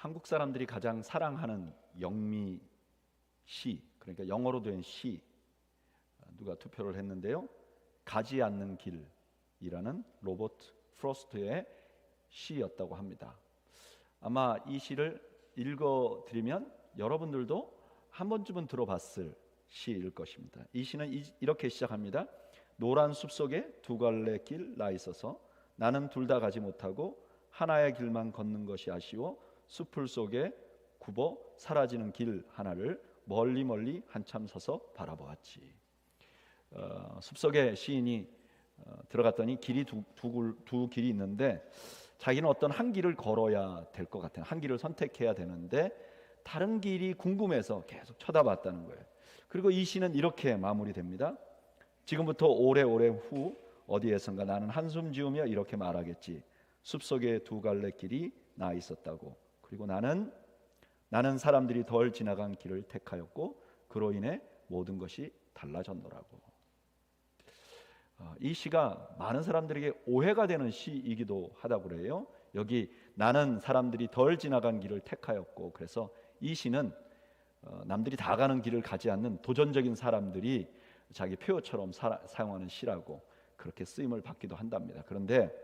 한국 사람들이 가장 사랑하는 영미 시, 그러니까 영어로 된 시, 누가 투표를 했는데요, 가지 않는 길이라는 로버트 프로스트의 시였다고 합니다. 아마 이 시를 읽어드리면 여러분들도 한 번쯤은 들어봤을 시일 것입니다. 이 시는 이렇게 시작합니다. 노란 숲속에 두 갈래 길 나 있어서 나는 둘 다 가지 못하고 하나의 길만 걷는 것이 아쉬워 숲풀 속에 굽어 사라지는 길 하나를 멀리 멀리 한참 서서 바라보았지. 숲속에 시인이 들어갔더니 길이 두 길이 있는데 자기는 어떤 한 길을 걸어야 될 것 같아요. 한 길을 선택해야 되는데 다른 길이 궁금해서 계속 쳐다봤다는 거예요. 그리고 이 시는 이렇게 마무리됩니다. 지금부터 오래오래 후 어디에선가 나는 한숨 지으며 이렇게 말하겠지. 숲속에 두 갈래 길이 나 있었다고. 그리고 나는 사람들이 덜 지나간 길을 택하였고 그로 인해 모든 것이 달라졌노라고. 이 시가 많은 사람들에게 오해가 되는 시이기도 하다고 그래요. 여기 나는 사람들이 덜 지나간 길을 택하였고, 그래서 이 시는 남들이 다 가는 길을 가지 않는 도전적인 사람들이 자기 표어처럼 사용하는 시라고 그렇게 쓰임을 받기도 한답니다. 그런데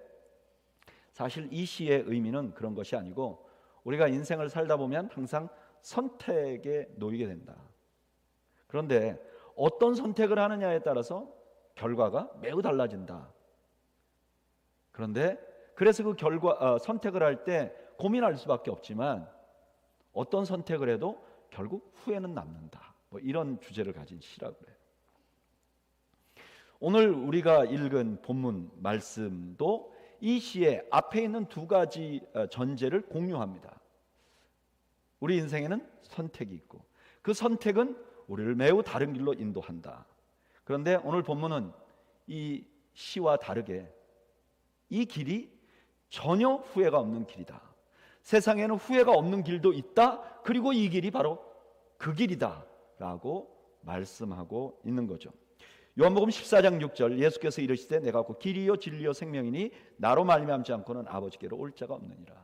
사실 이 시의 의미는 그런 것이 아니고, 우리가 인생을 살다 보면 항상 선택에 놓이게 된다. 그런데 어떤 선택을 하느냐에 따라서 결과가 매우 달라진다. 그런데 그래서 그 선택을 할 때 고민할 수밖에 없지만 어떤 선택을 해도 결국 후회는 남는다. 이런 주제를 가진 시라고 그래요. 오늘 우리가 읽은 본문 말씀도 이 시의 앞에 있는 두 가지 전제를 공유합니다. 우리 인생에는 선택이 있고 그 선택은 우리를 매우 다른 길로 인도한다. 그런데 오늘 본문은 이 시와 다르게 이 길이 전혀 후회가 없는 길이다. 세상에는 후회가 없는 길도 있다. 그리고 이 길이 바로 그 길이다 라고 말씀하고 있는 거죠. 요한복음 14장 6절 예수께서 이르시되 내가 곧 길이요 진리요 생명이니 나로 말미암지 않고는 아버지께로 올 자가 없느니라.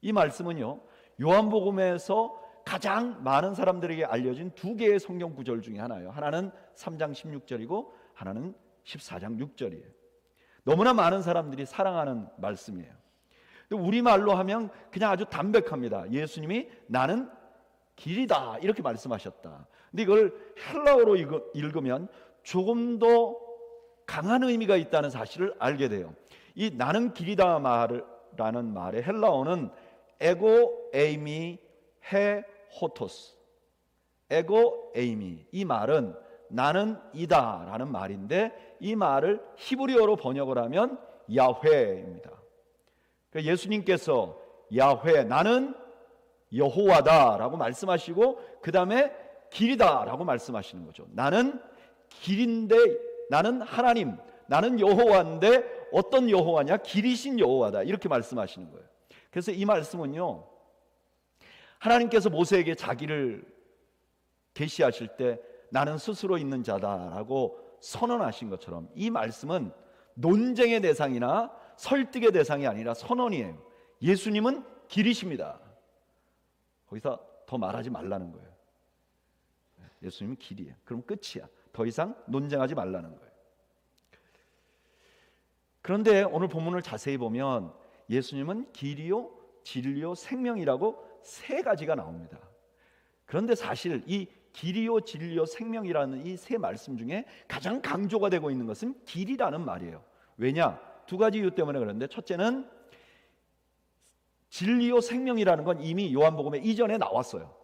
이 말씀은요, 요한복음에서 가장 많은 사람들에게 알려진 두 개의 성경 구절 중에 하나예요. 하나는 3장 16절이고 하나는 14장 6절이에요. 너무나 많은 사람들이 사랑하는 말씀이에요. 우리말로 하면 그냥 아주 담백합니다. 예수님이 나는 길이다 이렇게 말씀하셨다. 근데 이걸 헬라어로 읽으면 조금 더 강한 의미가 있다는 사실을 알게 돼요. 이 나는 길이다 라는 말의 헬라어는 에고 에이미 헤 호토스, 에고 에이미. 이 말은 나는 이다 라는 말인데 이 말을 히브리어로 번역을 하면 야훼입니다. 그러니까 예수님께서 야훼, 나는 여호와다 라고 말씀하시고 그 다음에 길이다 라고 말씀하시는 거죠. 나는 길인데, 나는 하나님, 나는 여호와인데 어떤 여호와냐? 길이신 여호와다 이렇게 말씀하시는 거예요. 그래서 이 말씀은요, 하나님께서 모세에게 자기를 계시하실 때 나는 스스로 있는 자다라고 선언하신 것처럼 이 말씀은 논쟁의 대상이나 설득의 대상이 아니라 선언이에요. 예수님은 길이십니다. 거기서 더 말하지 말라는 거예요. 예수님은 길이에요. 그럼 끝이야. 더 이상 논쟁하지 말라는 거예요. 그런데 오늘 본문을 자세히 보면 예수님은 길이요 진리요 생명이라고 세 가지가 나옵니다. 그런데 사실 이 길이요 진리요 생명이라는 이 세 말씀 중에 가장 강조가 되고 있는 것은 길이라는 말이에요. 왜냐? 두 가지 이유 때문에 그런데, 첫째는 진리요 생명이라는 건 이미 요한복음에 이전에 나왔어요.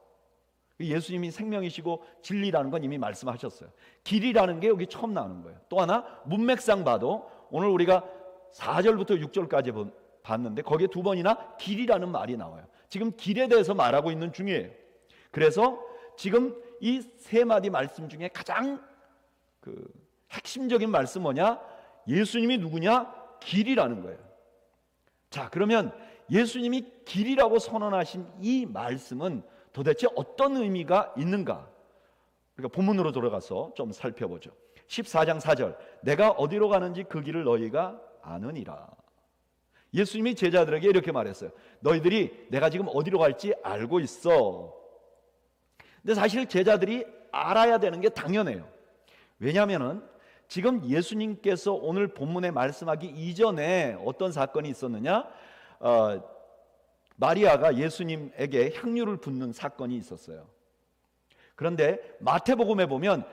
예수님이 생명이시고 진리라는 건 이미 말씀하셨어요. 길이라는 게 여기 처음 나오는 거예요. 또 하나 문맥상 봐도 오늘 우리가 4절부터 6절까지 봤는데 거기에 두 번이나 길이라는 말이 나와요. 지금 길에 대해서 말하고 있는 중이에요. 그래서 지금 이 세 마디 말씀 중에 가장 핵심적인 말씀 뭐냐? 예수님이 누구냐? 길이라는 거예요. 자, 그러면 예수님이 길이라고 선언하신 이 말씀은 도대체 어떤 의미가 있는가? 그러니까 본문으로 돌아가서 좀 살펴보죠. 14장 4절 내가 어디로 가는지 그 길을 너희가 아느니라. 예수님이 제자들에게 이렇게 말했어요. 너희들이 내가 지금 어디로 갈지 알고 있어. 근데 사실 제자들이 알아야 되는 게 당연해요. 왜냐하면은 지금 예수님께서 오늘 본문에 말씀하기 이전에 어떤 사건이 있었느냐? 마리아가 예수님에게 향유를 붓는 사건이 있었어요. 그런데 마태복음에 보면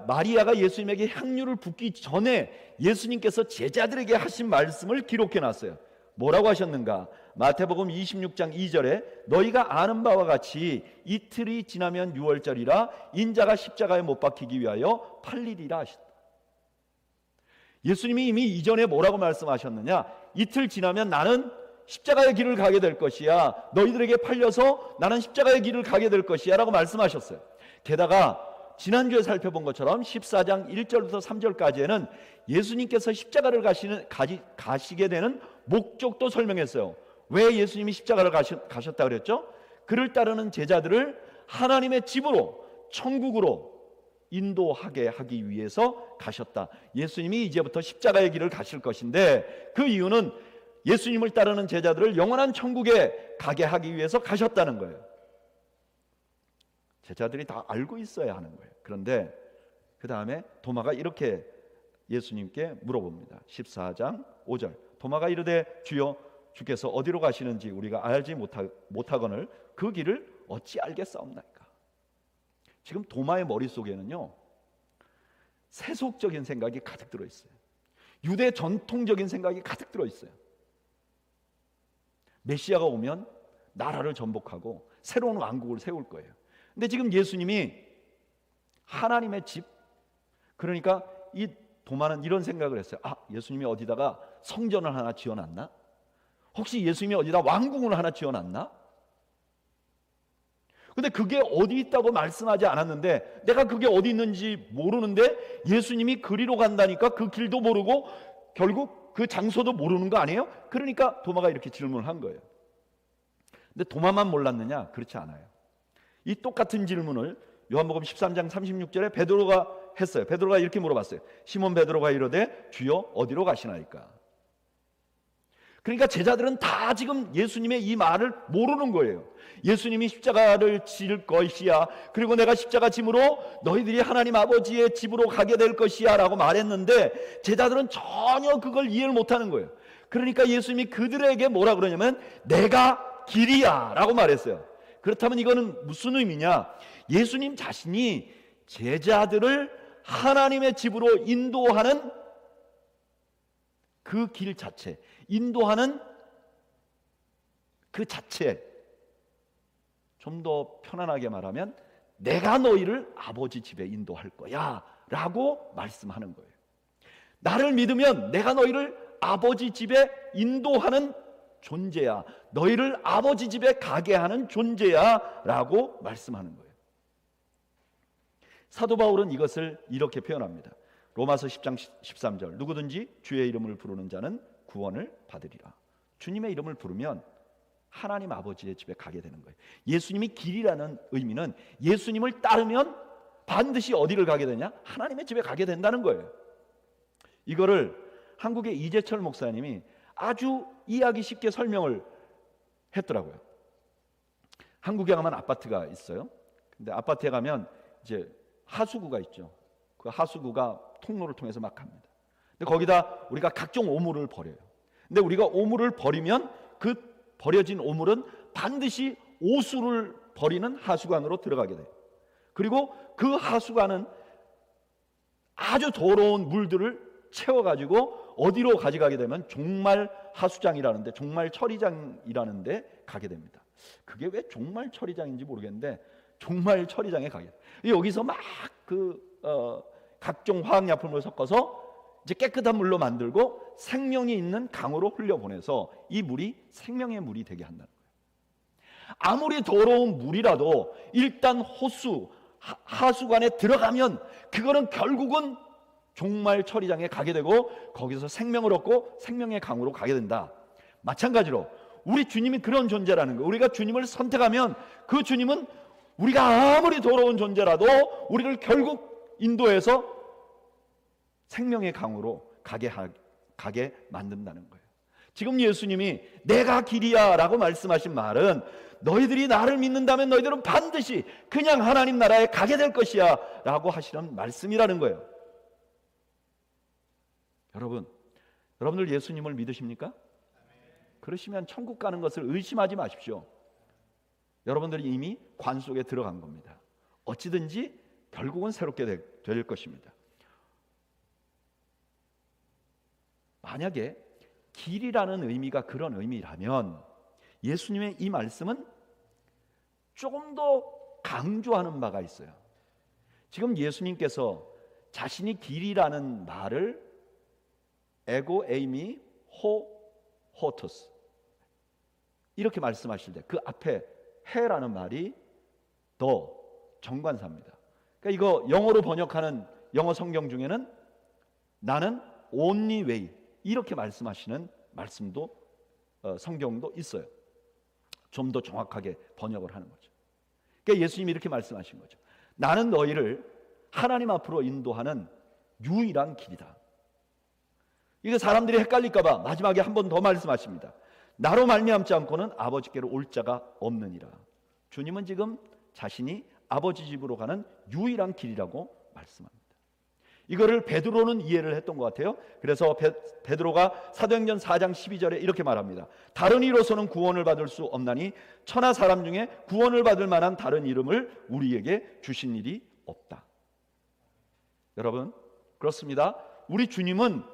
마리아가 예수님에게 향유를 붓기 전에 예수님께서 제자들에게 하신 말씀을 기록해 놨어요. 뭐라고 하셨는가? 마태복음 26장 2절에 너희가 아는 바와 같이 이틀이 지나면 유월절이라 인자가 십자가에 못 박히기 위하여 팔리리라 하셨다. 예수님이 이미 이전에 뭐라고 말씀하셨느냐? 이틀 지나면 나는 십자가의 길을 가게 될 것이야. 너희들에게 팔려서 나는 십자가의 길을 가게 될 것이야 라고 말씀하셨어요. 게다가 지난주에 살펴본 것처럼 14장 1절부터 3절까지에는 예수님께서 십자가를 가시게 되는 목적도 설명했어요. 왜 예수님이 십자가를 가셨다 그랬죠? 그를 따르는 제자들을 하나님의 집으로, 천국으로 인도하게 하기 위해서 가셨다. 예수님이 이제부터 십자가의 길을 가실 것인데 그 이유는 예수님을 따르는 제자들을 영원한 천국에 가게 하기 위해서 가셨다는 거예요. 제자들이 다 알고 있어야 하는 거예요. 그런데 그 다음에 도마가 이렇게 예수님께 물어봅니다. 14장 5절 도마가 이르되 주여 주께서 어디로 가시는지 우리가 알지 못하거늘 그 길을 어찌 알겠사옵나이까. 지금 도마의 머릿속에는요 세속적인 생각이 가득 들어있어요. 유대 전통적인 생각이 가득 들어있어요. 메시아가 오면 나라를 전복하고 새로운 왕국을 세울 거예요. 근데 지금 예수님이 하나님의 집, 그러니까 이 도마는 이런 생각을 했어요. 예수님이 어디다가 성전을 하나 지어놨나? 혹시 예수님이 어디다 왕궁을 하나 지어놨나? 근데 그게 어디 있다고 말씀하지 않았는데 내가 그게 어디 있는지 모르는데 예수님이 그리로 간다니까 그 길도 모르고 결국 그 장소도 모르는 거 아니에요? 그러니까 도마가 이렇게 질문을 한 거예요. 근데 도마만 몰랐느냐? 그렇지 않아요. 이 똑같은 질문을 요한복음 13장 36절에 베드로가 했어요. 베드로가 이렇게 물어봤어요. 시몬 베드로가 이르되 주여 어디로 가시나이까? 그러니까 제자들은 다 지금 예수님의 이 말을 모르는 거예요. 예수님이 십자가를 질 것이야, 그리고 내가 십자가 짐으로 너희들이 하나님 아버지의 집으로 가게 될 것이야 라고 말했는데 제자들은 전혀 그걸 이해를 못하는 거예요. 그러니까 예수님이 그들에게 뭐라 그러냐면 내가 길이야 라고 말했어요. 그렇다면 이거는 무슨 의미냐? 예수님 자신이 제자들을 하나님의 집으로 인도하는 그 길 자체, 인도하는 그 자체, 좀 더 편안하게 말하면 내가 너희를 아버지 집에 인도할 거야 라고 말씀하는 거예요. 나를 믿으면 내가 너희를 아버지 집에 인도하는 존재야, 너희를 아버지 집에 가게 하는 존재야 라고 말씀하는 거예요. 사도 바울은 이것을 이렇게 표현합니다. 로마서 10장 13절 누구든지 주의 이름을 부르는 자는 구원을 받으리라. 주님의 이름을 부르면 하나님 아버지의 집에 가게 되는 거예요. 예수님이 길이라는 의미는 예수님을 따르면 반드시 어디를 가게 되냐? 하나님의 집에 가게 된다는 거예요. 이거를 한국의 이재철 목사님이 아주 이해하기 쉽게 설명을 했더라고요. 한국에 가면 아파트가 있어요. 근데 아파트에 가면 이제 하수구가 있죠. 그 하수구가 통로를 통해서 막 갑니다. 근데 거기다 우리가 각종 오물을 버려요. 근데 우리가 오물을 버리면 그 버려진 오물은 반드시 오수를 버리는 하수관으로 들어가게 돼요. 그리고 그 하수관은 아주 더러운 물들을 채워가지고 어디로 가져가게 되면 종말 하수장이라는데, 종말 처리장이라는 데 가게 됩니다. 그게 왜 종말 처리장인지 모르겠는데 종말 처리장에 가게 돼요. 여기서 막 각종 화학약품을 섞어서 이제 깨끗한 물로 만들고 생명이 있는 강으로 흘려보내서 이 물이 생명의 물이 되게 한다는 거예요. 아무리 더러운 물이라도 일단 하수관에 들어가면 그거는 결국은 종말 처리장에 가게 되고 거기서 생명을 얻고 생명의 강으로 가게 된다. 마찬가지로 우리 주님이 그런 존재라는 거예요. 우리가 주님을 선택하면 그 주님은 우리가 아무리 더러운 존재라도 우리를 결국 인도해서 생명의 강으로 가게 만든다는 거예요. 지금 예수님이 내가 길이야 라고 말씀하신 말은 너희들이 나를 믿는다면 너희들은 반드시 그냥 하나님 나라에 가게 될 것이야 라고 하시는 말씀이라는 거예요. 여러분들 예수님을 믿으십니까? 그러시면 천국 가는 것을 의심하지 마십시오. 여러분들이 이미 관 속에 들어간 겁니다. 어찌든지 결국은 새롭게 될 것입니다. 만약에 길이라는 의미가 그런 의미라면 예수님의 이 말씀은 조금 더 강조하는 바가 있어요. 지금 예수님께서 자신이 길이라는 말을 에고 에이미 호토스 이렇게 말씀하실 때 그 앞에 해라는 말이 더 정관사입니다. 그러니까 이거 영어로 번역하는 영어 성경 중에는 나는 only way 이렇게 말씀하시는 말씀도 성경도 있어요. 좀 더 정확하게 번역을 하는 거죠. 그러니까 예수님이 이렇게 말씀하신 거죠. 나는 너희를 하나님 앞으로 인도하는 유일한 길이다. 이거 사람들이 헷갈릴까 봐 마지막에 한 번 더 말씀하십니다. 나로 말미암지 않고는 아버지께로 올 자가 없느니라. 주님은 지금 자신이 아버지 집으로 가는 유일한 길이라고 말씀합니다. 이거를 베드로는 이해를 했던 것 같아요. 그래서 베드로가 사도행전 4장 12절에 이렇게 말합니다. 다른 이로서는 구원을 받을 수 없나니 천하 사람 중에 구원을 받을 만한 다른 이름을 우리에게 주신 일이 없다. 여러분, 그렇습니다. 우리 주님은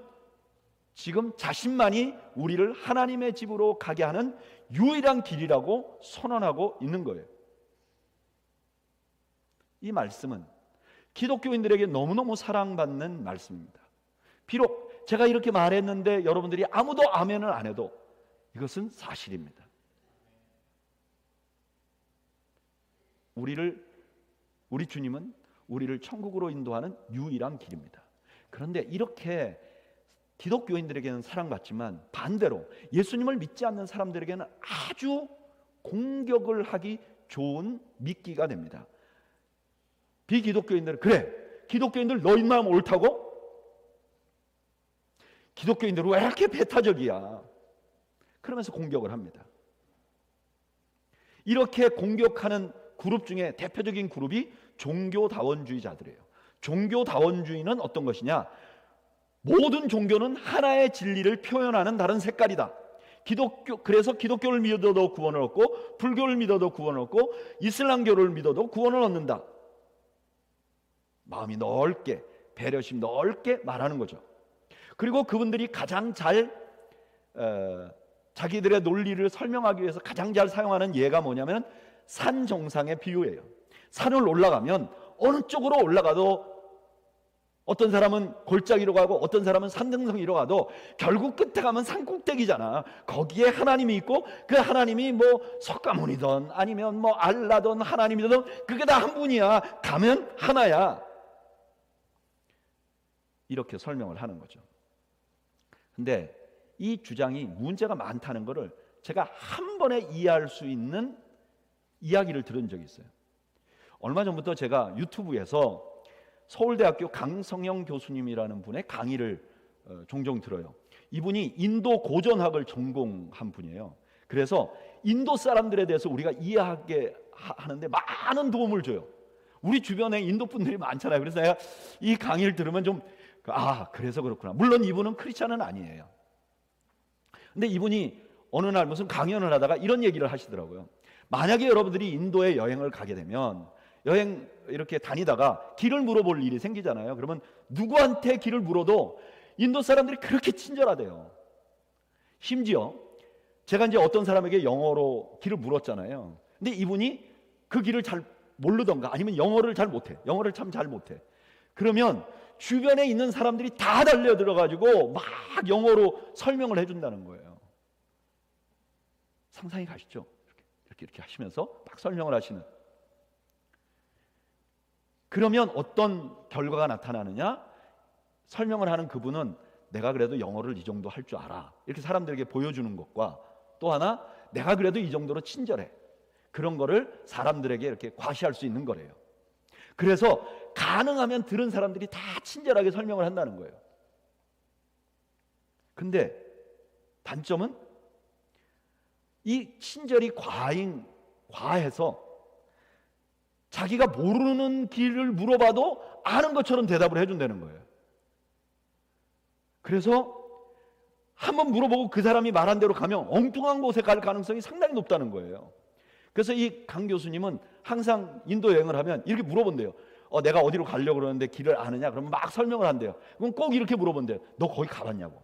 지금 자신만이 우리를 하나님의 집으로 가게 하는 유일한 길이라고 선언하고 있는 거예요. 이 말씀은 기독교인들에게 너무너무 사랑받는 말씀입니다. 비록 제가 이렇게 말했는데 여러분들이 아무도 아멘을 안 해도 이것은 사실입니다. 우리 주님은 우리를 천국으로 인도하는 유일한 길입니다. 그런데 이렇게 기독교인들에게는 사랑받지만 반대로 예수님을 믿지 않는 사람들에게는 아주 공격을 하기 좋은 미끼가 됩니다. 비기독교인들은 그래, 기독교인들 너희만 옳다고? 기독교인들은 왜 이렇게 배타적이야? 그러면서 공격을 합니다. 이렇게 공격하는 그룹 중에 대표적인 그룹이 종교다원주의자들이에요. 종교다원주의는 어떤 것이냐? 모든 종교는 하나의 진리를 표현하는 다른 색깔이다. 그래서 기독교를 믿어도 구원을 얻고 불교를 믿어도 구원을 얻고 이슬람교를 믿어도 구원을 얻는다. 마음이 넓게, 배려심 넓게 말하는 거죠. 그리고 그분들이 가장 잘 자기들의 논리를 설명하기 위해서 가장 잘 사용하는 예가 뭐냐면 산 정상의 비유예요. 산을 올라가면 어느 쪽으로 올라가도 어떤 사람은 골짜기로 가고 어떤 사람은 산등성이로 가도 결국 끝에 가면 산꼭대기잖아. 거기에 하나님이 있고 그 하나님이 뭐 석가모니든 아니면 뭐 알라든 하나님이든 그게 다 한 분이야. 가면 하나야. 이렇게 설명을 하는 거죠. 근데 이 주장이 문제가 많다는 것을 제가 한 번에 이해할 수 있는 이야기를 들은 적이 있어요. 얼마 전부터 제가 유튜브에서 서울대학교 강성영 교수님이라는 분의 강의를 종종 들어요. 이분이 인도 고전학을 전공한 분이에요. 그래서 인도 사람들에 대해서 우리가 이해하게 하는데 많은 도움을 줘요. 우리 주변에 인도 분들이 많잖아요. 그래서 내가 이 강의를 들으면 좀 그래서 그렇구나. 물론 이분은 크리스찬은 아니에요. 근데 이분이 어느 날 무슨 강연을 하다가 이런 얘기를 하시더라고요. 만약에 여러분들이 인도에 여행을 가게 되면 여행 이렇게 다니다가 길을 물어볼 일이 생기잖아요. 그러면 누구한테 길을 물어도 인도 사람들이 그렇게 친절하대요. 심지어 제가 이제 어떤 사람에게 영어로 길을 물었잖아요. 근데 이분이 그 길을 잘 모르던가 아니면 영어를 잘 못해. 영어를 참 잘 못해. 그러면 주변에 있는 사람들이 다 달려들어가지고 막 영어로 설명을 해준다는 거예요. 상상이 가시죠? 이렇게 하시면서 막 설명을 하시는. 그러면 어떤 결과가 나타나느냐? 설명을 하는 그분은 내가 그래도 영어를 이 정도 할 줄 알아. 이렇게 사람들에게 보여주는 것과 또 하나 내가 그래도 이 정도로 친절해. 그런 거를 사람들에게 이렇게 과시할 수 있는 거래요. 그래서 가능하면 들은 사람들이 다 친절하게 설명을 한다는 거예요. 근데 단점은 이 친절이 과해서 자기가 모르는 길을 물어봐도 아는 것처럼 대답을 해준다는 거예요. 그래서 한번 물어보고 그 사람이 말한 대로 가면 엉뚱한 곳에 갈 가능성이 상당히 높다는 거예요. 그래서 이 강 교수님은 항상 인도 여행을 하면 이렇게 물어본대요. 내가 어디로 가려고 그러는데 길을 아느냐? 그러면 막 설명을 한대요. 그럼 꼭 이렇게 물어본대요. 너 거기 가봤냐고.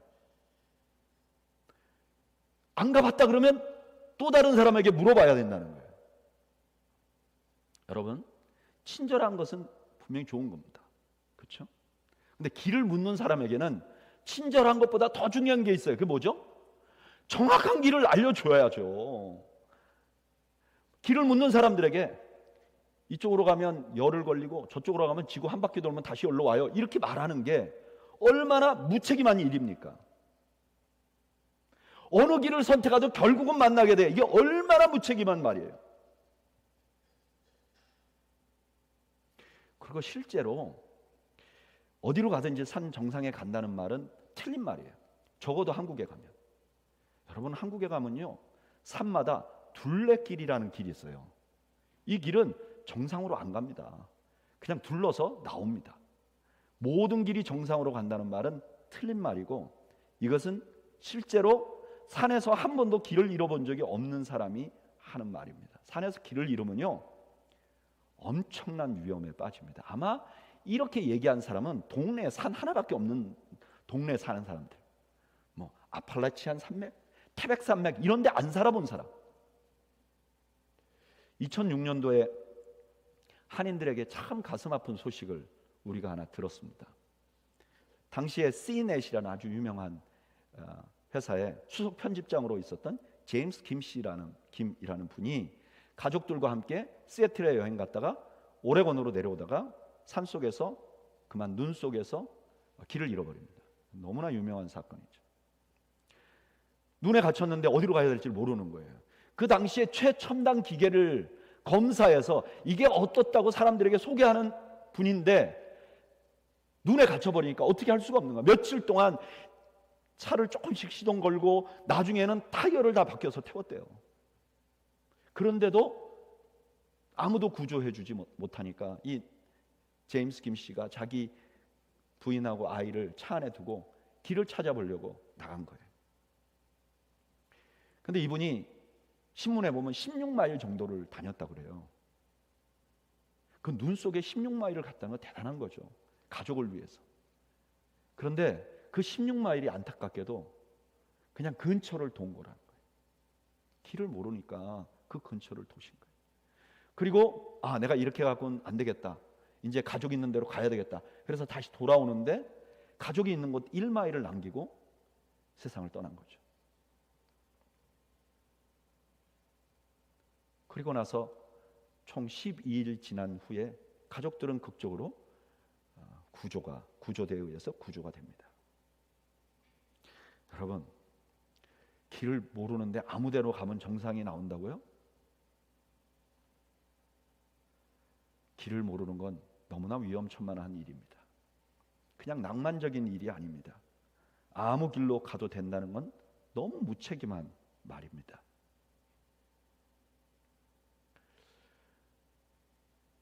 안 가봤다 그러면 또 다른 사람에게 물어봐야 된다는 거예요. 여러분, 친절한 것은 분명히 좋은 겁니다. 그렇죠? 근데 길을 묻는 사람에게는 친절한 것보다 더 중요한 게 있어요. 그게 뭐죠? 정확한 길을 알려줘야죠. 길을 묻는 사람들에게 이쪽으로 가면 열흘 걸리고 저쪽으로 가면 지구 한 바퀴 돌면 다시 여기로 와요, 이렇게 말하는 게 얼마나 무책임한 일입니까? 어느 길을 선택하도 결국은 만나게 돼. 이게 얼마나 무책임한 말이에요. 그리고 실제로 어디로 가든지 산 정상에 간다는 말은 틀린 말이에요. 적어도 한국에 가면. 여러분, 한국에 가면요, 산마다 둘레길이라는 길이 있어요. 이 길은 정상으로 안 갑니다. 그냥 둘러서 나옵니다. 모든 길이 정상으로 간다는 말은 틀린 말이고, 이것은 실제로 산에서 한 번도 길을 잃어본 적이 없는 사람이 하는 말입니다. 산에서 길을 잃으면요, 엄청난 위험에 빠집니다. 아마 이렇게 얘기한 사람은 동네에 산 하나밖에 없는 동네에 사는 사람들, 뭐 아팔라치안 산맥, 태백 산맥 이런 데 안 살아본 사람. 2006년도에 한인들에게 참 가슴 아픈 소식을 우리가 하나 들었습니다. 당시에 CNET이라는 아주 유명한 회사의 수석 편집장으로 있었던 제임스 김이라는 분이 가족들과 함께 시애틀에 여행 갔다가 오레곤으로 내려오다가 산속에서 그만 눈 속에서 길을 잃어버립니다. 너무나 유명한 사건이죠. 눈에 갇혔는데 어디로 가야 될지 모르는 거예요. 그 당시에 최첨단 기계를 검사해서 이게 어떻다고 사람들에게 소개하는 분인데 눈에 갇혀버리니까 어떻게 할 수가 없는 거야. 며칠 동안 차를 조금씩 시동 걸고 나중에는 타이어를 다 바뀌어서 태웠대요. 그런데도 아무도 구조해주지 못하니까 이 제임스 김 씨가 자기 부인하고 아이를 차 안에 두고 길을 찾아보려고 나간 거예요. 근데 이분이 신문에 보면 16마일 정도를 다녔다고 그래요. 그 눈 속에 16마일을 갔다는 건 대단한 거죠. 가족을 위해서. 그런데 그 16마일이 안타깝게도 그냥 근처를 돈 거라는 거예요. 길을 모르니까 그 근처를 도신 거예요. 그리고 내가 이렇게 갖고는 안 되겠다. 이제 가족 있는 데로 가야 되겠다. 그래서 다시 돌아오는데 가족이 있는 곳 1마일을 남기고 세상을 떠난 거죠. 그리고 나서 총 12일 지난 후에 가족들은 극적으로 구조대에 의해서 구조가 됩니다. 여러분, 길을 모르는데 아무 데로 가면 정상이 나온다고요? 길을 모르는 건 너무나 위험천만한 일입니다. 그냥 낭만적인 일이 아닙니다. 아무 길로 가도 된다는 건 너무 무책임한 말입니다.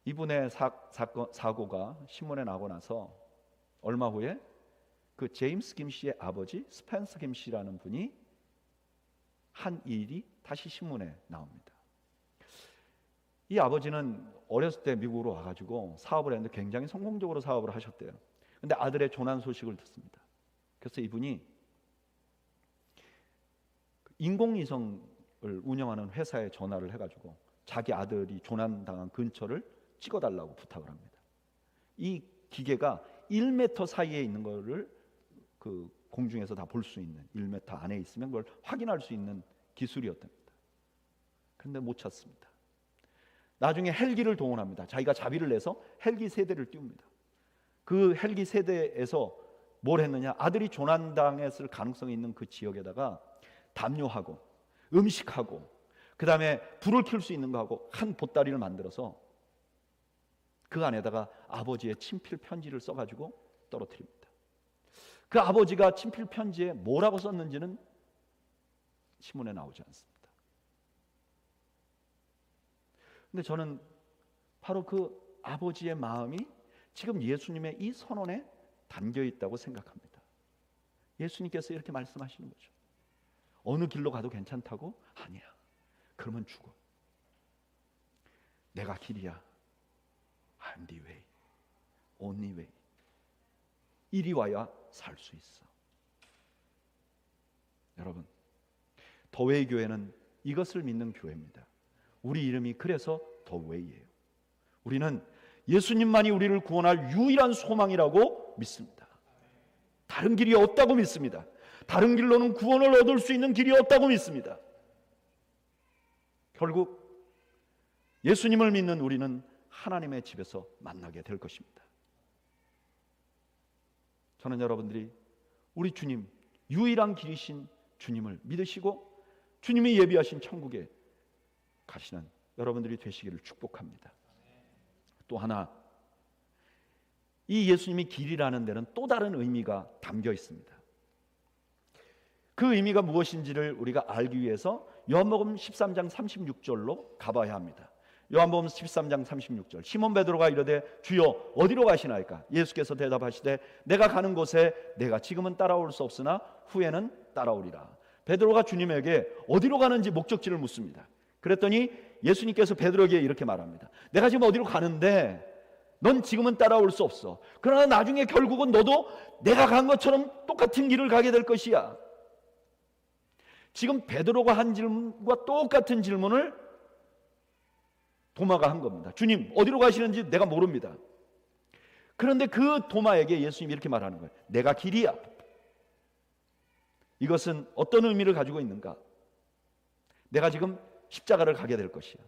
이분의 사고가 신문에 나고 나서 얼마 후에 그 제임스 김 씨의 아버지 스펜서 김 씨라는 분이 한 일이 다시 신문에 나옵니다. 이 아버지는 어렸을 때 미국으로 와가지고 사업을 했는데 굉장히 성공적으로 사업을 하셨대요. 근데 아들의 조난 소식을 듣습니다. 그래서 이분이 인공위성을 운영하는 회사에 전화를 해가지고 자기 아들이 조난당한 근처를 찍어달라고 부탁을 합니다. 이 기계가 1m 사이에 있는 거를 그 공중에서 다 볼 수 있는, 1m 안에 있으면 그걸 확인할 수 있는 기술이었답니다. 그런데 못 찾습니다. 나중에 헬기를 동원합니다. 자기가 자비를 내서 헬기 세대를 띄웁니다. 그 헬기 세대에서 뭘 했느냐, 아들이 조난당했을 가능성이 있는 그 지역에다가 담요하고 음식하고 그 다음에 불을 켤 수 있는 거하고 한 보따리를 만들어서 그 안에다가 아버지의 친필 편지를 써가지고 떨어뜨립니다. 그 아버지가 친필 편지에 뭐라고 썼는지는 신문에 나오지 않습니다. 근데 저는 바로 그 아버지의 마음이 지금 예수님의 이 선언에 담겨 있다고 생각합니다. 예수님께서 이렇게 말씀하시는 거죠. 어느 길로 가도 괜찮다고? 아니야. 그러면 죽어. 내가 길이야. I'm the way. Only way. 이리 와야 살 수 있어. 여러분, 더웨이 교회는 이것을 믿는 교회입니다. 우리 이름이 그래서 더웨이예요. 우리는 예수님만이 우리를 구원할 유일한 소망이라고 믿습니다. 다른 길이 없다고 믿습니다. 다른 길로는 구원을 얻을 수 있는 길이 없다고 믿습니다. 결국 예수님을 믿는 우리는 하나님의 집에서 만나게 될 것입니다. 저는 여러분들이 우리 주님, 유일한 길이신 주님을 믿으시고 주님이 예비하신 천국에 가시는 여러분들이 되시기를 축복합니다. 또 하나, 이 예수님이 길이라는 데는 또 다른 의미가 담겨 있습니다. 그 의미가 무엇인지를 우리가 알기 위해서 요한복음 13장 36절로 가봐야 합니다. 요한복음 13장 36절, 시몬 베드로가 이르되 주여 어디로 가시나이까? 예수께서 대답하시되 내가 가는 곳에 내가 지금은 따라올 수 없으나 후에는 따라오리라. 베드로가 주님에게 어디로 가는지 목적지를 묻습니다. 그랬더니 예수님께서 베드로에게 이렇게 말합니다. 내가 지금 어디로 가는데 넌 지금은 따라올 수 없어. 그러나 나중에 결국은 너도 내가 간 것처럼 똑같은 길을 가게 될 것이야. 지금 베드로가 한 질문과 똑같은 질문을 도마가 한 겁니다. 주님 어디로 가시는지 내가 모릅니다. 그런데 그 도마에게 예수님이 이렇게 말하는 거예요. 내가 길이야. 이것은 어떤 의미를 가지고 있는가? 내가 지금 십자가를 가게 될 것이야.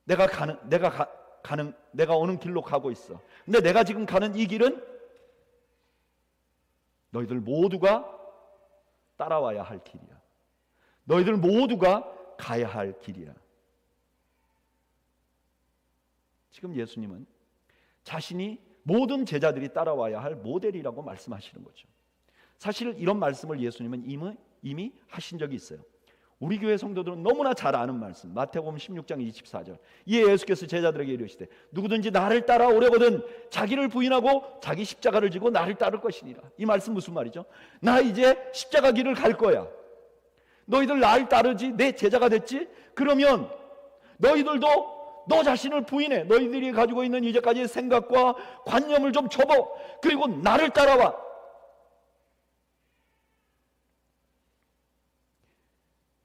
내가 오는 길로 가고 있어. 근데 내가 지금 가는 이 길은 너희들 모두가 따라와야 할 길이야. 너희들 모두가 가야 할 길이야. 지금 예수님은 자신이 모든 제자들이 따라와야 할 모델이라고 말씀하시는 거죠. 사실 이런 말씀을 예수님은 이미 하신 적이 있어요. 우리 교회 성도들은 너무나 잘 아는 말씀, 마태복음 16장 24절. 이에 예수께서 제자들에게 이르시되 누구든지 나를 따라오려거든 자기를 부인하고 자기 십자가를 지고 나를 따를 것이니라. 이 말씀 무슨 말이죠? 나 이제 십자가 길을 갈 거야. 너희들 나를 따르지, 내 제자가 됐지? 그러면 너희들도 너 자신을 부인해. 너희들이 가지고 있는 이제까지의 생각과 관념을 좀 접어. 그리고 나를 따라와.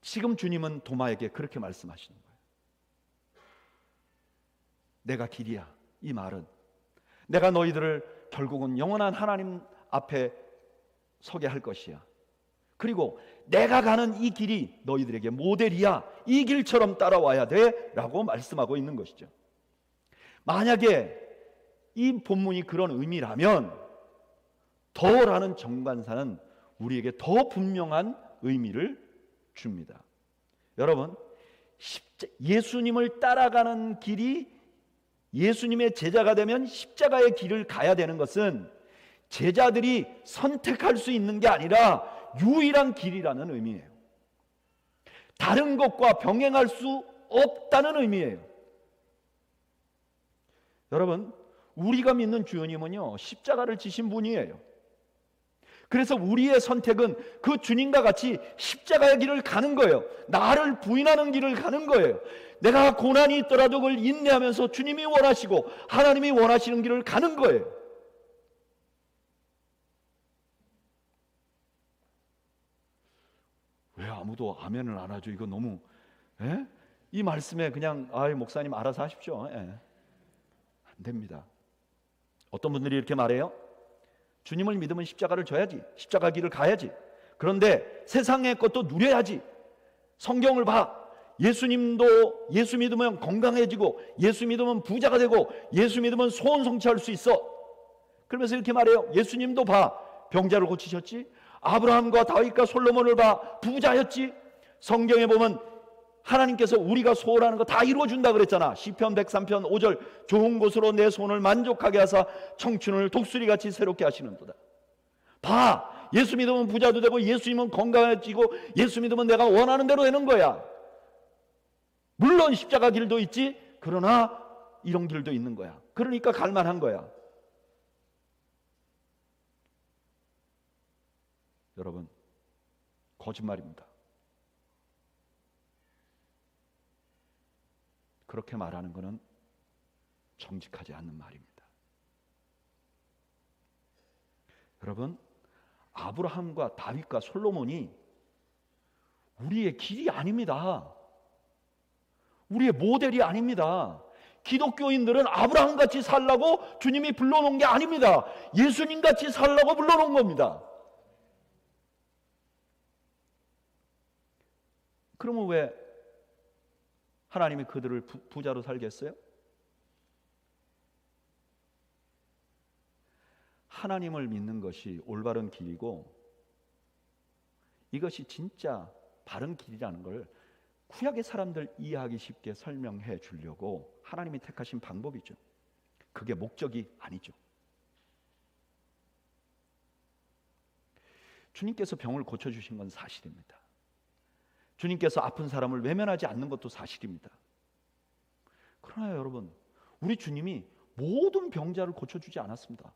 지금 주님은 도마에게 그렇게 말씀하시는 거예요. 내가 길이야. 이 말은 내가 너희들을 결국은 영원한 하나님 앞에 서게 할 것이야. 그리고 내가 가는 이 길이 너희들에게 모델이야. 이 길처럼 따라와야 돼 라고 말씀하고 있는 것이죠. 만약에 이 본문이 그런 의미라면 더라는 정관사는 우리에게 더 분명한 의미를 줍니다. 여러분, 예수님을 따라가는 길이 예수님의 제자가 되면 십자가의 길을 가야 되는 것은 제자들이 선택할 수 있는 게 아니라 유일한 길이라는 의미예요. 다른 것과 병행할 수 없다는 의미예요. 여러분, 우리가 믿는 주님은요 십자가를 지신 분이에요. 그래서 우리의 선택은 그 주님과 같이 십자가의 길을 가는 거예요. 나를 부인하는 길을 가는 거예요. 내가 고난이 있더라도 그걸 인내하면서 주님이 원하시고 하나님이 원하시는 길을 가는 거예요. 왜 아무도 아멘을 안 하죠? 이거 너무 이 말씀에 그냥 목사님 알아서 하십시오. 안 됩니다. 어떤 분들이 이렇게 말해요. 주님을 믿으면 십자가를 져야지. 십자가 길을 가야지. 그런데 세상의 것도 누려야지. 성경을 봐. 예수 믿으면 건강해지고 예수 믿으면 부자가 되고 예수 믿으면 소원 성취할 수 있어. 그러면서 이렇게 말해요. 예수님도 봐. 병자를 고치셨지. 아브라함과 다윗과 솔로몬을 봐. 부자였지. 성경에 보면 하나님께서 우리가 소원하는 거 다 이루어준다 그랬잖아. 시편 103편 5절 좋은 곳으로 내 손을 만족하게 하사 청춘을 독수리같이 새롭게 하시는도다. 봐, 예수 믿으면 부자도 되고 예수 믿으면 건강해지고 예수 믿으면 내가 원하는 대로 되는 거야. 물론 십자가 길도 있지, 그러나 이런 길도 있는 거야. 그러니까 갈만한 거야. 여러분, 거짓말입니다. 그렇게 말하는 것은 정직하지 않는 말입니다. 여러분, 아브라함과 다윗과 솔로몬이 우리의 길이 아닙니다. 우리의 모델이 아닙니다. 기독교인들은 아브라함같이 살라고 주님이 불러놓은 게 아닙니다. 예수님같이 살라고 불러놓은 겁니다. 그러면 왜 하나님이 그들을 부자로 살게 했어요? 하나님을 믿는 것이 올바른 길이고 이것이 진짜 바른 길이라는 걸 구약의 사람들 이해하기 쉽게 설명해 주려고 하나님이 택하신 방법이죠. 그게 목적이 아니죠. 주님께서 병을 고쳐주신 건 사실입니다. 주님께서 아픈 사람을 외면하지 않는 것도 사실입니다. 그러나 여러분, 우리 주님이 모든 병자를 고쳐주지 않았습니다.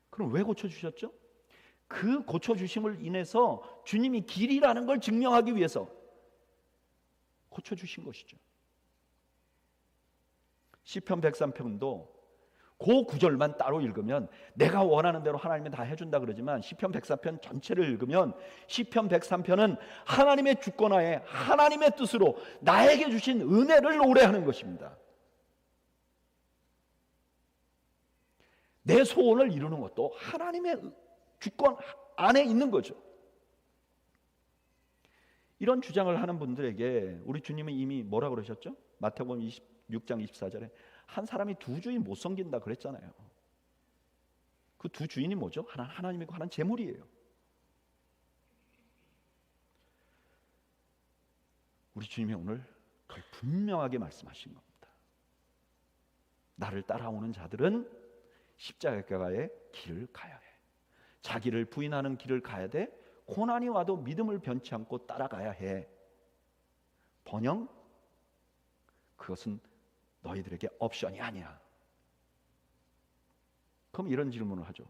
그럼 왜 고쳐주셨죠? 그 고쳐주심을 인해서 주님이 길이라는 걸 증명하기 위해서 고쳐주신 것이죠. 시편 103편도 그 구절만 따로 읽으면 내가 원하는 대로 하나님이 다 해준다 그러지만 시편 103편 전체를 읽으면 시편 103편은 하나님의 주권하에 하나님의 뜻으로 나에게 주신 은혜를 노래하는 것입니다. 내 소원을 이루는 것도 하나님의 주권 안에 있는 거죠. 이런 주장을 하는 분들에게 우리 주님은 이미 뭐라 그러셨죠? 마태복음 26장 24절에 한 사람이 두 주인 못 섬긴다 그랬잖아요. 그 두 주인이 뭐죠? 하나는 하나님이고 하나는 재물이에요. 우리 주님이 오늘 그걸 분명하게 말씀하신 겁니다. 나를 따라오는 자들은 십자가의 길을 가야 해. 자기를 부인하는 길을 가야 돼. 고난이 와도 믿음을 변치 않고 따라가야 해. 번영, 그것은 너희들에게 옵션이 아니야. 그럼 이런 질문을 하죠.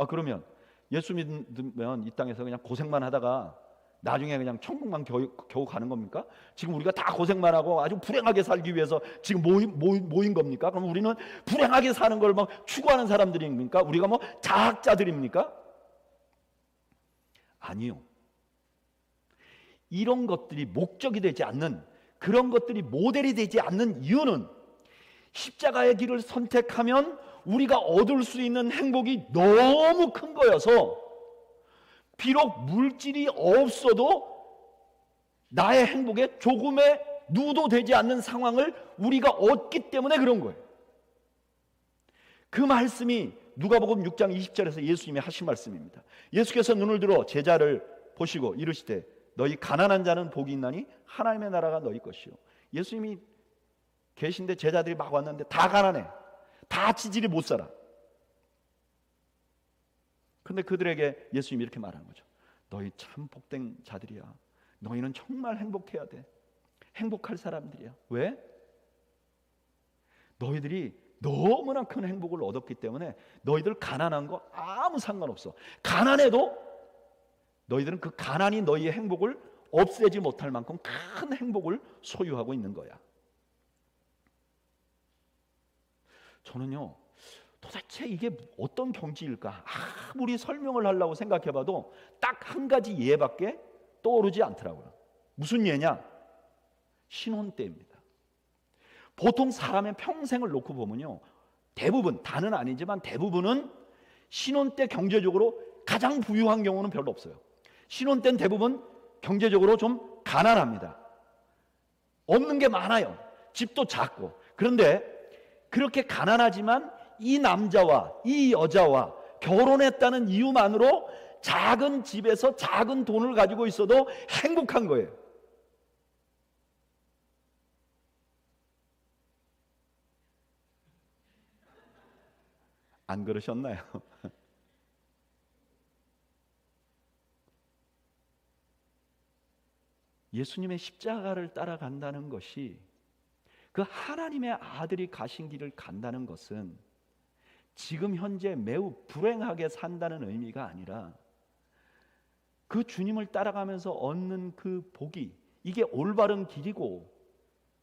그러면 예수 믿으면 이 땅에서 그냥 고생만 하다가 나중에 그냥 천국만 겨우 가는 겁니까? 지금 우리가 다 고생만 하고 아주 불행하게 살기 위해서 지금 모인 겁니까? 그럼 우리는 불행하게 사는 걸 막 추구하는 사람들입니까? 우리가 뭐 자학자들입니까? 아니요. 이런 것들이 목적이 되지 않는, 그런 것들이 모델이 되지 않는 이유는 십자가의 길을 선택하면 우리가 얻을 수 있는 행복이 너무 큰 거여서 비록 물질이 없어도 나의 행복에 조금의 누도되지 않는 상황을 우리가 얻기 때문에 그런 거예요. 그 말씀이 누가복음 6장 20절에서 예수님이 하신 말씀입니다. 예수께서 눈을 들어 제자를 보시고 이르시되 너희 가난한 자는 복이 있나니 하나님의 나라가 너희 것이요. 예수님이 계신데 제자들이 막 왔는데 다 가난해. 다 지질이 못 살아. 근데 그들에게 예수님이 이렇게 말하는 거죠. 너희 참 복된 자들이야. 너희는 정말 행복해야 돼. 행복할 사람들이야. 왜? 너희들이 너무나 큰 행복을 얻었기 때문에 너희들 가난한 거 아무 상관없어. 가난해도 너희들은 그 가난이 너희의 행복을 없애지 못할 만큼 큰 행복을 소유하고 있는 거야. 저는요, 도대체 이게 어떤 경지일까? 아무리 설명을 하려고 생각해봐도 딱 한 가지 예밖에 떠오르지 않더라고요. 무슨 예냐? 신혼 때입니다. 보통 사람의 평생을 놓고 보면요, 대부분, 다는 아니지만 대부분은 신혼 때 경제적으로 가장 부유한 경우는 별로 없어요. 신혼 때는 대부분 경제적으로 좀 가난합니다. 없는 게 많아요. 집도 작고. 그런데 그렇게 가난하지만 이 남자와 이 여자와 결혼했다는 이유만으로 작은 집에서 작은 돈을 가지고 있어도 행복한 거예요. 안 그러셨나요? 예수님의 십자가를 따라간다는 것이, 그 하나님의 아들이 가신 길을 간다는 것은 지금 현재 매우 불행하게 산다는 의미가 아니라, 그 주님을 따라가면서 얻는 그 복이, 이게 올바른 길이고,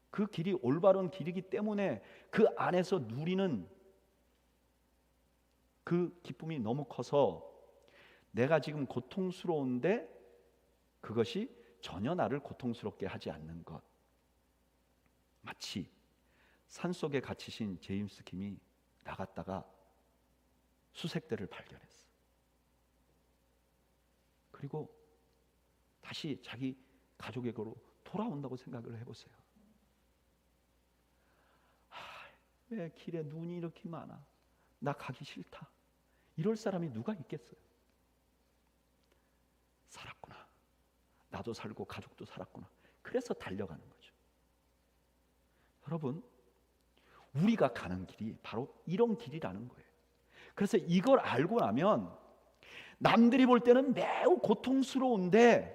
그 길이 올바른 길이기 때문에 그 안에서 누리는 그 기쁨이 너무 커서 내가 지금 고통스러운데 그것이 전혀 나를 고통스럽게 하지 않는 것. 마치 산속에 갇히신 제임스 킴이 나갔다가 수색대를 발견했어. 그리고 다시 자기 가족에게로 돌아온다고 생각을 해보세요. 왜 길에 눈이 이렇게 많아? 나 가기 싫다. 이럴 사람이 누가 있겠어요? 살았구나. 나도 살고 가족도 살았구나. 그래서 달려가는 거죠. 여러분, 우리가 가는 길이 바로 이런 길이라는 거예요. 그래서 이걸 알고 나면 남들이 볼 때는 매우 고통스러운데,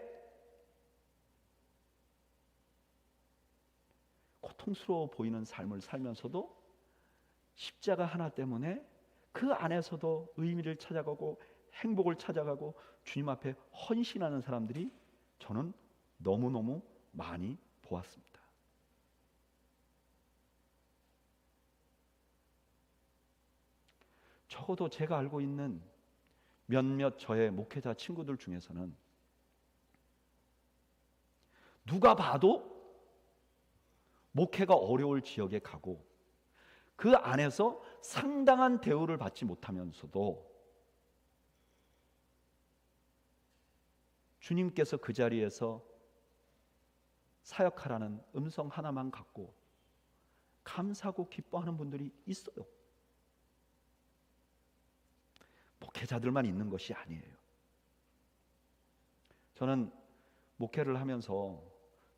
고통스러워 보이는 삶을 살면서도 십자가 하나 때문에 그 안에서도 의미를 찾아가고 행복을 찾아가고 주님 앞에 헌신하는 사람들이 저는 너무너무 많이 보았습니다. 적어도 제가 알고 있는 몇몇 저의 목회자 친구들 중에서는 누가 봐도 목회가 어려울 지역에 가고 그 안에서 상당한 대우를 받지 못하면서도 주님께서 그 자리에서 사역하라는 음성 하나만 갖고 감사하고 기뻐하는 분들이 있어요. 목회자들만 있는 것이 아니에요. 저는 목회를 하면서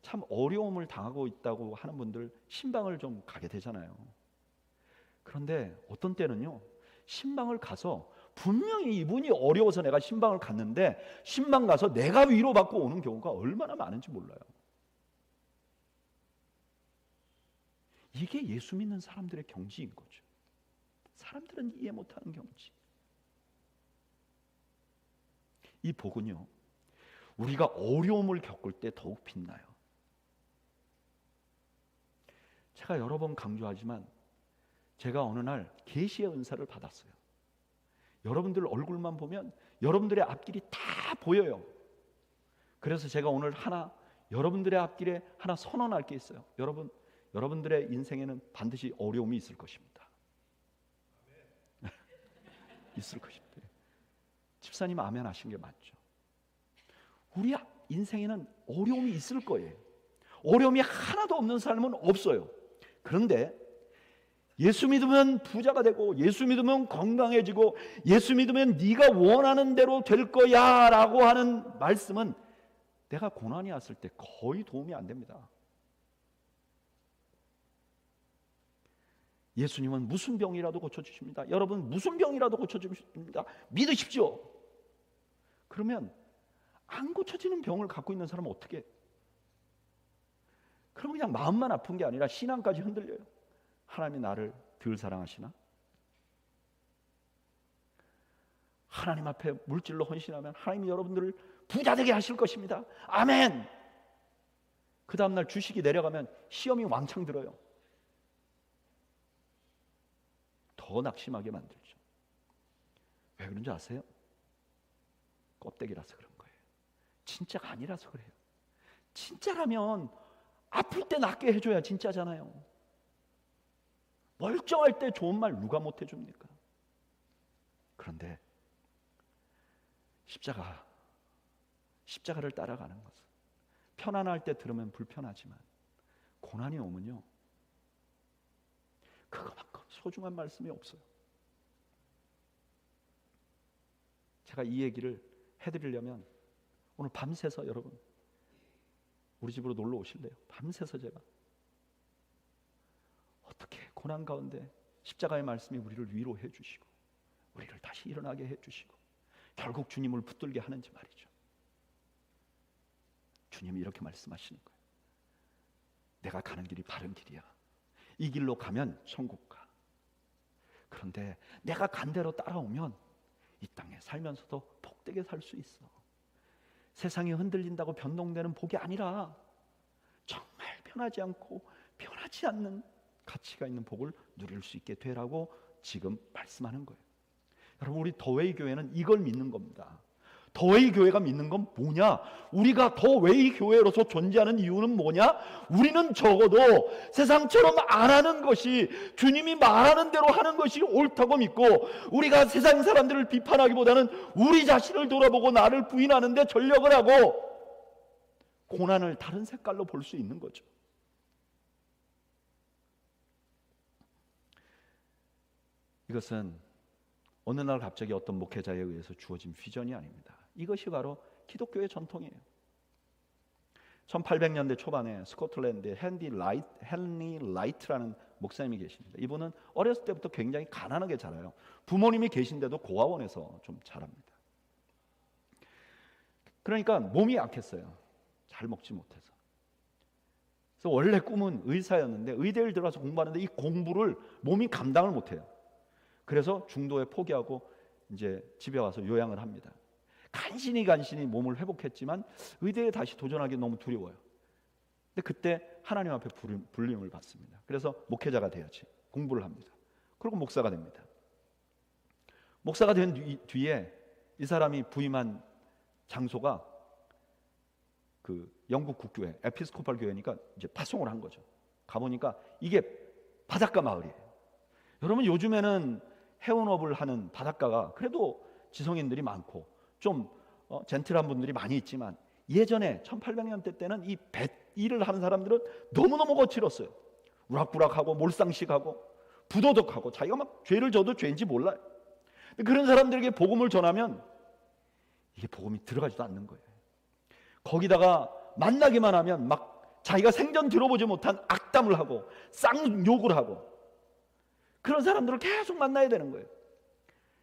참 어려움을 당하고 있다고 하는 분들 신방을 좀 가게 되잖아요. 그런데 어떤 때는요, 신방을 가서 분명히 이분이 어려워서 내가 신방을 갔는데 신방 가서 내가 위로받고 오는 경우가 얼마나 많은지 몰라요. 이게 예수 믿는 사람들의 경지인 거죠. 사람들은 이해 못하는 경지. 이 복은요, 우리가 어려움을 겪을 때 더욱 빛나요. 제가 여러 번 강조하지만 제가 어느 날 계시의 은사를 받았어요. 여러분들 얼굴만 보면 여러분들의 앞길이 다 보여요. 그래서 제가 오늘 여러분들의 앞길에 하나 선언할 게 있어요. 여러분들의 인생에는 반드시 어려움이 있을 것입니다. 있을 것입니다. 집사님 아멘 하신 게 맞죠. 우리 인생에는 어려움이 있을 거예요. 어려움이 하나도 없는 삶은 없어요. 그런데 예수 믿으면 부자가 되고 예수 믿으면 건강해지고 예수 믿으면 네가 원하는 대로 될 거야 라고 하는 말씀은 내가 고난이 왔을 때 거의 도움이 안 됩니다. 예수님은 무슨 병이라도 고쳐주십니다. 여러분 무슨 병이라도 고쳐주십니다. 믿으십시오. 그러면 안 고쳐지는 병을 갖고 있는 사람은 어떻게 해요? 그럼 그냥 마음만 아픈 게 아니라 신앙까지 흔들려요. 하나님이 나를 덜 사랑하시나? 하나님 앞에 물질로 헌신하면 하나님이 여러분들을 부자 되게 하실 것입니다. 아멘. 그 다음날 주식이 내려가면 시험이 왕창 들어요. 더 낙심하게 만들죠. 왜 그런지 아세요? 껍데기라서 그런 거예요. 진짜가 아니라서 그래요. 진짜라면 아플 때 낫게 해줘야 진짜잖아요. 멀쩡할 때 좋은 말 누가 못 해줍니까? 그런데 십자가를 따라가는 것은 편안할 때 들으면 불편하지만 고난이 오면요, 그거만큼 소중한 말씀이 없어요. 제가 이 얘기를 해드리려면 오늘 밤새서 여러분 우리 집으로 놀러 오실래요? 밤새서 제가 어떻게 고난 가운데 십자가의 말씀이 우리를 위로해 주시고 우리를 다시 일어나게 해주시고 결국 주님을 붙들게 하는지 말이죠. 주님이 이렇게 말씀하시는 거예요. 내가 가는 길이 바른 길이야. 이 길로 가면 천국 가. 그런데 내가 간 대로 따라오면 이 땅에 살면서도 복되게 살 수 있어. 세상이 흔들린다고 변동되는 복이 아니라 정말 변하지 않고 변하지 않는 가치가 있는 복을 누릴 수 있게 되라고 지금 말씀하는 거예요. 여러분, 우리 더웨이 교회는 이걸 믿는 겁니다. 더웨이 교회가 믿는 건 뭐냐? 우리가 더웨이 교회로서 존재하는 이유는 뭐냐? 우리는 적어도 세상처럼 안 하는 것이, 주님이 말하는 대로 하는 것이 옳다고 믿고, 우리가 세상 사람들을 비판하기보다는 우리 자신을 돌아보고 나를 부인하는 데 전력을 하고 고난을 다른 색깔로 볼 수 있는 거죠. 이것은 어느 날 갑자기 어떤 목회자에 의해서 주어진 비전이 아닙니다. 이것이 바로 기독교의 전통이에요. 1800년대 초반에 스코틀랜드에 헨리 라이트라는 목사님이 계십니다. 이분은 어렸을 때부터 굉장히 가난하게 자라요. 부모님이 계신데도 고아원에서 좀 자랍니다. 그러니까 몸이 약했어요. 잘 먹지 못해서. 그래서 원래 꿈은 의사였는데 의대를 들어가서 공부하는데 이 공부를 몸이 감당을 못해요. 그래서 중도에 포기하고 이제 집에 와서 요양을 합니다. 간신히 몸을 회복했지만 의대에 다시 도전하기 너무 두려워요. 근데 그때 하나님 앞에 불림을 받습니다. 그래서 목회자가 돼야지 공부를 합니다. 그리고 목사가 됩니다. 목사가 된 뒤에 이 사람이 부임한 장소가 그 영국 국교회 에피스코팔 교회니까 이제 파송을 한 거죠. 가보니까 이게 바닷가 마을이에요. 여러분, 요즘에는 해운업을 하는 바닷가가 그래도 지성인들이 많고 좀 젠틀한 분들이 많이 있지만, 예전에 1800년대 때는 이 배 일을 하는 사람들은 너무너무 거칠었어요. 우락부락하고 몰상식하고 부도덕하고 자기가 막 죄를 져도 죄인지 몰라요. 그런 사람들에게 복음을 전하면 이게 복음이 들어가지도 않는 거예요. 거기다가 만나기만 하면 막 자기가 생전 들어보지 못한 악담을 하고 쌍욕을 하고, 그런 사람들을 계속 만나야 되는 거예요.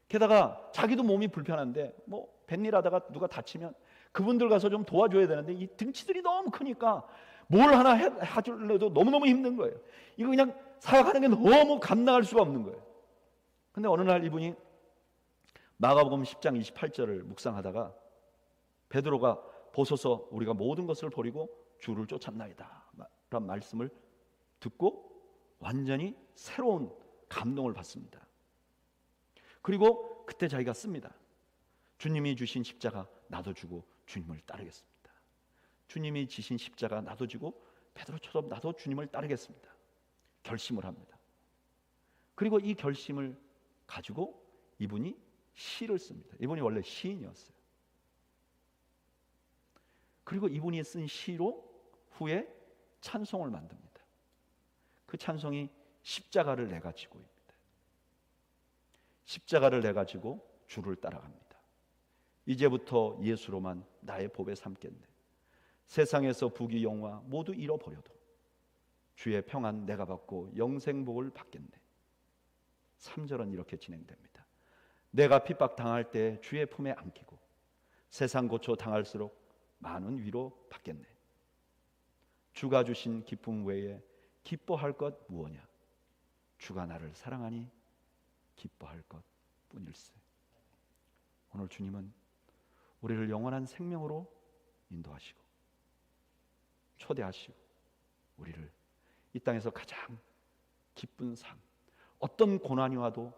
게다가 자기도 몸이 불편한데 뭐 뱃일 하다가 누가 다치면 그분들 가서 좀 도와줘야 되는데 이 등치들이 너무 크니까 뭘 하나 해줄래도 너무너무 힘든 거예요. 이거 그냥 살아가는 게 너무 감당할 수가 없는 거예요. 근데 어느 날 이분이 마가복음 10장 28절을 묵상하다가 베드로가 보소서 우리가 모든 것을 버리고 주를 쫓았나이다 라는 말씀을 듣고 완전히 새로운 감동을 받습니다. 그리고 그때 자기가 씁니다. 주님이 주신 십자가 나도 지고 주님을 따르겠습니다. 주님이 지신 십자가 나도 지고 베드로처럼 나도 주님을 따르겠습니다. 결심을 합니다. 그리고 이 결심을 가지고 이분이 시를 씁니다. 이분이 원래 시인이었어요. 그리고 이분이 쓴 시로 후에 찬송을 만듭니다. 그 찬송이 십자가를 내가 지고입니다. 십자가를 내가 지고 주를 따라갑니다. 이제부터 예수로만 나의 보배 삼겠네. 세상에서 부귀 영화 모두 잃어버려도 주의 평안 내가 받고 영생복을 받겠네. 3절은 이렇게 진행됩니다. 내가 핍박 당할 때 주의 품에 안기고 세상 고초 당할수록 많은 위로 받겠네. 주가 주신 기쁨 외에 기뻐할 것 무엇냐. 주가 나를 사랑하니 기뻐할 것 뿐일세. 오늘 주님은 우리를 영원한 생명으로 인도하시고 초대하시고 우리를 이 땅에서 가장 기쁜 삶, 어떤 고난이 와도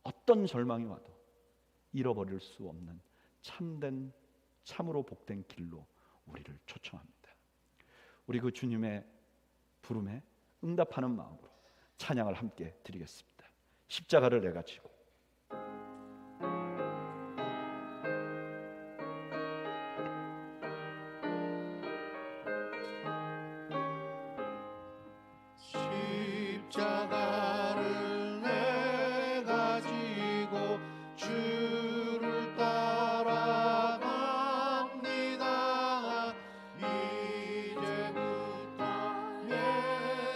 어떤 절망이 와도 잃어버릴 수 없는 참된 참으로 복된 길로 우리를 초청합니다. 우리 그 주님의 부름에 응답하는 마음으로 찬양을 함께 드리겠습니다. 십자가를 내가 지고 십자가를 내가 지고 주를 따라갑니다. 이제부터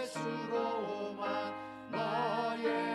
예수로만 나의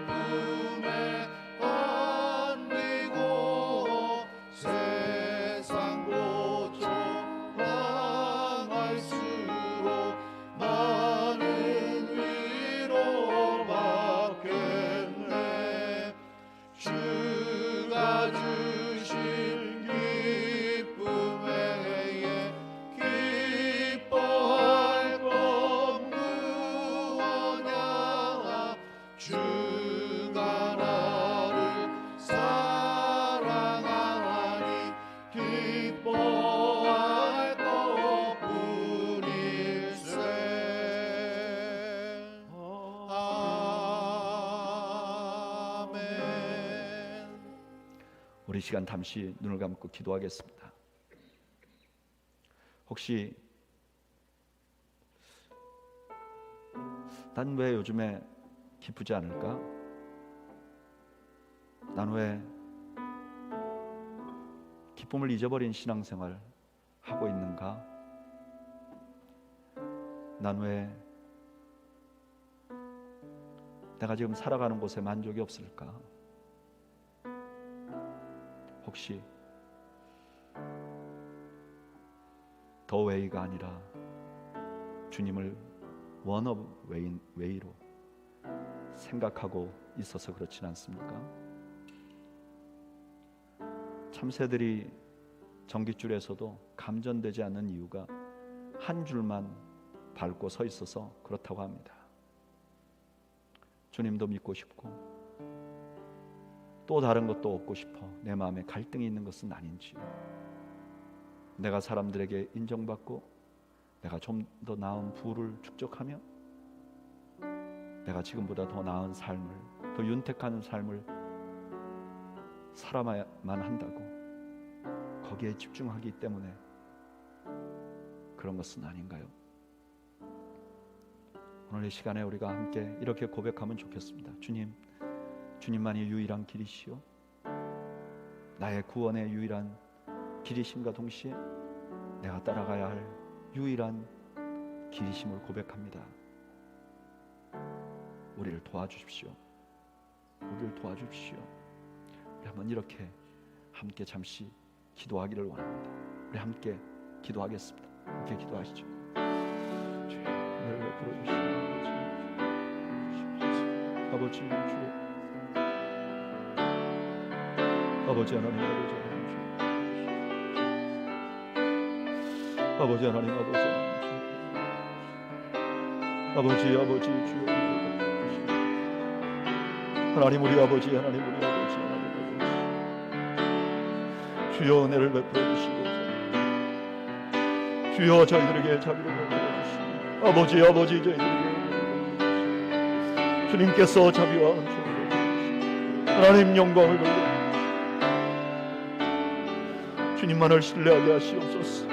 품에 안기고 세상 고쳐 나갈수록 나는 위로 받겠네. 주가 주신 기쁨에 기뻐할 것 무엇냐. 주가 나를 사랑하니 기뻐할 것뿐일세. 아멘. 우리 시간 잠시 눈을 감고 기도하겠습니다. 혹시 난 왜 요즘에 기쁘지 않을까? 난 왜 기쁨을 잊어버린 신앙생활 하고 있는가? 난 왜 내가 지금 살아가는 곳에 만족이 없을까? 혹시 더 웨이가 아니라 주님을 원 오브 웨이로 생각하고 있어서 그렇진 않습니까? 참새들이 전깃줄에서도 감전되지 않는 이유가 한 줄만 밟고 서 있어서 그렇다고 합니다. 주님도 믿고 싶고 또 다른 것도 얻고 싶어 내 마음에 갈등이 있는 것은 아닌지, 내가 사람들에게 인정받고 내가 좀 더 나은 부를 축적하며 내가 지금보다 더 나은 삶을, 더 윤택한 삶을 살아야만 한다고 거기에 집중하기 때문에 그런 것은 아닌가요? 오늘 이 시간에 우리가 함께 이렇게 고백하면 좋겠습니다. 주님, 주님만이 유일한 길이시오, 나의 구원의 유일한 길이심과 동시에 내가 따라가야 할 유일한 길이심을 고백합니다. 우리를 도와주십시오. 우리를 도와주십시오. 우리 한번 이렇게 함께 잠시 기도하기를 원합니다. 우리 함께 기도하겠습니다. 함께 기도하시죠. 주여, 오늘 베풀어 주시옵소서. 아버지 주여, 아버지 하나님, 아버지 하나님, 아버지 하나님, 아버지 주여, 하나님 우리 아버지, 하나님 우리 아버지, 하나님 아버지, 주여 은혜를 베풀어 주시고 주여 저희들에게 자비를 베풀어 주시고 아버지 저희들에게 주님께서 자비와 은총을 베풀어 하나님 영광을 돌려 주님만을 신뢰하게 하시옵소서.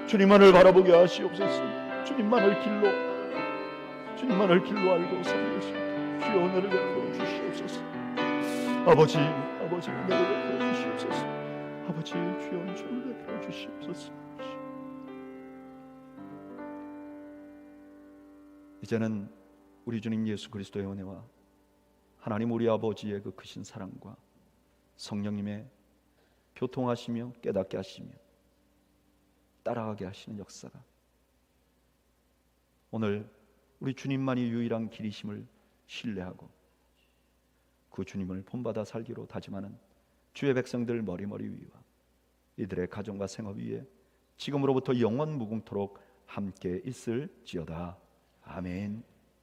주님만을 바라보게 하시옵소서. 주님만을 길로 알고 살겠습니다. 주여 은혜를 베풀어 주시옵소서. 아버지 은혜를 베풀어 주시옵소서. 아버지 주여 은총을 베풀어 주시옵소서. 이제는 우리 주님 예수 그리스도의 은혜와 하나님 우리 아버지의 그 크신 사랑과 성령님의 교통하시며 깨닫게 하시며 따라가게 하시는 역사가 오늘 우리 주님만이 유일한 길이심을 신뢰하고 그 주님을 본받아 살기로 다짐하는 주의 백성들 머리머리 위와 이들의 가정과 생업 위에 지금으로부터 영원 무궁토록 함께 있을지어다. 아멘.